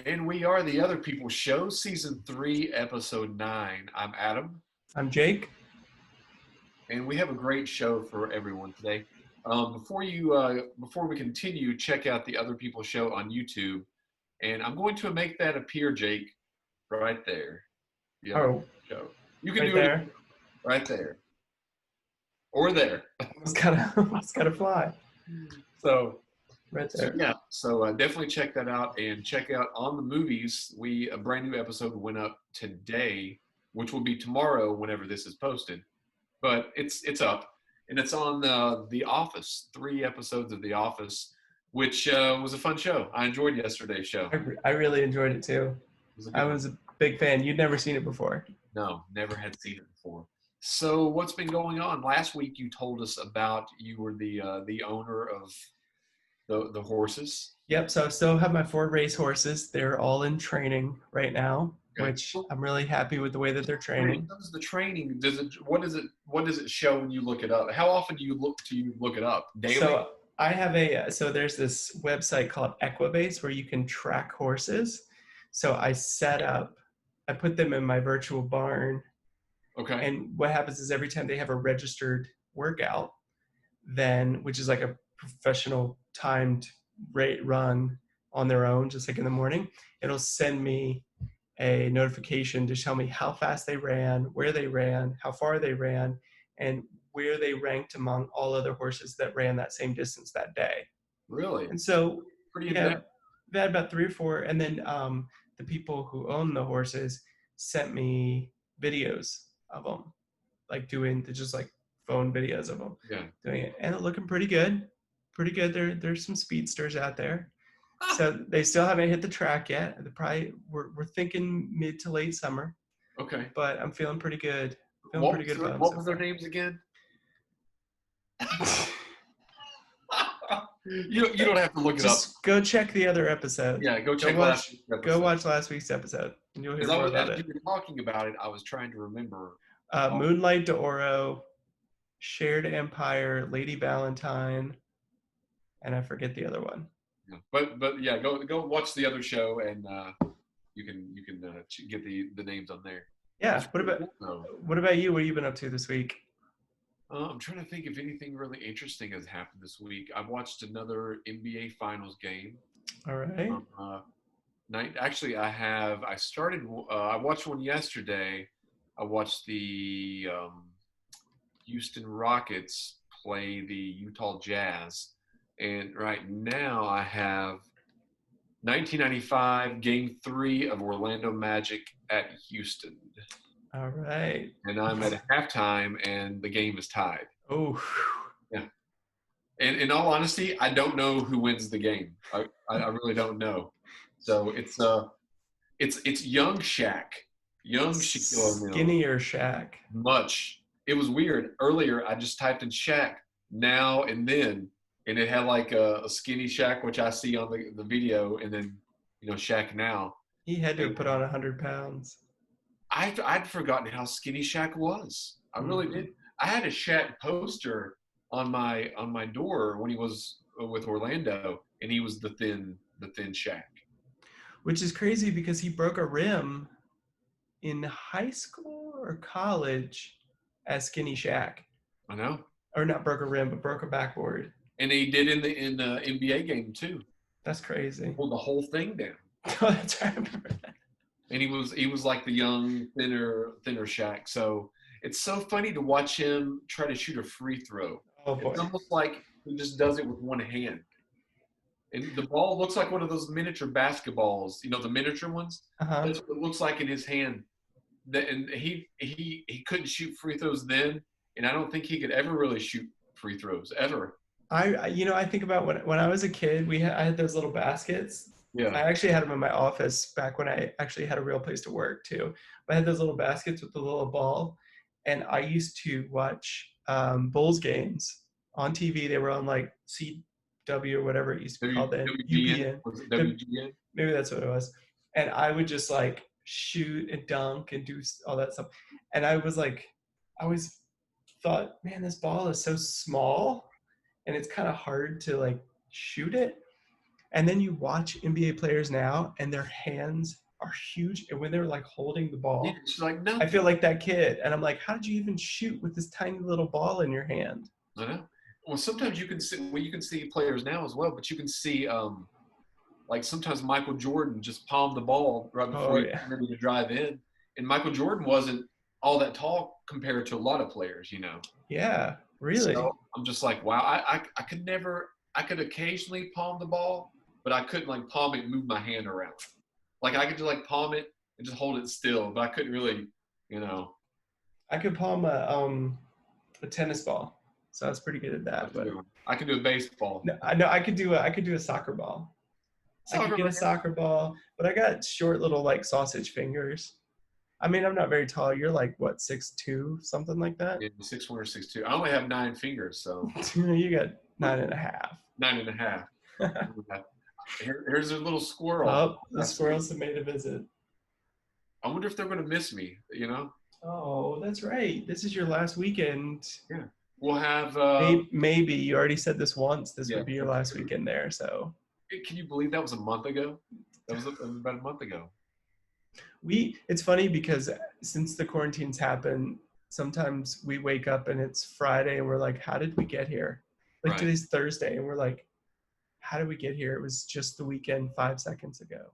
And we are the Other People Show, Season 3, Episode 9. I'm Adam, I'm Jake. and we have a great show for everyone today. Before we continue, check out the Other People Show on YouTube, and I'm going to make that appear, Jake, right there. The Other People Show. You can Right do it there. right there, or there. It's gotta fly. So Right So there. yeah, so definitely check that out and check out On the Movies. A brand new episode went up today, which will be tomorrow whenever this is posted. But it's up and it's on The Office. 3 episodes of The Office, which was a fun show. I enjoyed yesterday's show. I really enjoyed it too. I One. was a big fan. You'd never seen it before. No, never had seen it before. So what's been going on? Last week you told us about you were the owner of the horses. Yep. So I still have my 4 race horses. They're all in training right now, Okay. which I'm really happy with the way that they're training. What does the training? What does it show when you look it up? How often do you look it up? Daily? So I have so there's this website called Equibase where you can track horses. So I put them in my virtual barn. Okay. And what happens is every time they have a registered workout, which is like a professional timed run on their own, just like in the morning, it'll send me a notification to tell me how fast they ran, where they ran, how far they ran, and where they ranked among all other horses that ran that same distance that day. Really? And so, pretty yeah, they had about 3 or 4, and then the people who own the horses sent me videos of them, like doing just like phone videos of them doing it, and looking pretty good. There's some speedsters out there. So they still haven't hit the track yet. We're thinking mid to late summer. Okay. But I'm feeling pretty good. What were their names again? You don't have to look it up. Just go check the other episode. Yeah, go watch last week's episode, and you'll hear more about it. As you were talking about it, I was trying to remember. Moonlight d'Oro, Shared Empire, Lady Valentine, and I forget the other one. Yeah. But yeah, go watch the other show, and you can get the names on there. Yeah. What about you? What have you been up to this week? I'm trying to think if anything really interesting has happened this week. I watched another NBA Finals game. All right. Actually, I watched one yesterday. I watched the Houston Rockets play the Utah Jazz. And right now I have 1995 Game 3 of Orlando Magic at Houston. All right. And I'm at halftime, and the game is tied. Oh. Yeah. And in all honesty, I don't know who wins the game. I really don't know. So it's young Shaq. Young Shaquille O'Neal. Skinnier Shaq. Much. It was weird. Earlier, I just typed in Shaq now and then, and it had like a skinny Shaq, which I see on the video, and then, Shaq now. He had to put on 100 pounds. I'd forgotten how skinny Shaq was. I really did. I had a Shaq poster on my door when he was with Orlando, and he was the thin Shaq. Which is crazy because he broke a rim in high school or college as Skinny Shaq. I know. Or not broke a rim, but broke a backboard. And he did in the NBA game too. That's crazy. Pulled the whole thing down. Oh, that's right. I remember that. And he was like the young, thinner Shaq. So it's so funny to watch him try to shoot a free throw. Oh boy. It's almost like he just does it with one hand. And the ball looks like one of those miniature basketballs, the miniature ones. Uh-huh. That's what it looks like in his hand. And he couldn't shoot free throws then, and I don't think he could ever really shoot free throws ever. I think about when I was a kid, I had those little baskets. Yeah. I actually had them in my office back when I actually had a real place to work too. But I had those little baskets with the little ball, and I used to watch Bulls games on TV. They were on like CW or whatever it used to be called then. WGN. Was it WGN? Maybe that's what it was. And I would just like shoot and dunk and do all that stuff. And I always thought, man, this ball is so small and it's kind of hard to like shoot it. And then you watch NBA players now, and their hands are huge. And when they're like holding the Yeah, ball, it's like I nothing. feel like that kid. And I'm like, how did you even shoot with this tiny little ball in your hand? I know. Well, sometimes you can see players now as well, but you can see like sometimes Michael Jordan just palmed the ball right before Oh he was yeah, ready to drive in, and Michael Jordan wasn't all that tall compared to a lot of players, you know. yeah, So really. I'm just like, wow, I could never. I could occasionally palm the ball, but I couldn't like palm it and move my hand around. Like I could just like palm it and just hold it still, but I couldn't really, you know. I could palm a tennis ball, so I was pretty good at I that. can But do, I can do a baseball. no, I know I could do a soccer ball. I could Soccer get a man. soccer ball, but I got short little like sausage fingers. I mean, I'm not very tall. You're like what, 6'2", something like that? Yeah, 6'1" or 6'2". I only have 9 fingers, so You got 9.5. 9.5. Here's a little squirrel. Oh, the I see. squirrels have made a visit. I wonder if they're going to miss me. You know? Oh, that's right. This is your last weekend. Yeah. We'll have. Maybe you already said this once. This Yeah. would be your last weekend there. So Can you believe that was a month ago? That was about a month ago. it's funny because since the quarantines happened, sometimes we wake up and it's Friday and we're like, how did we get here? Like Right. today's Thursday and we're like, how did we get here? It was just the weekend 5 seconds ago.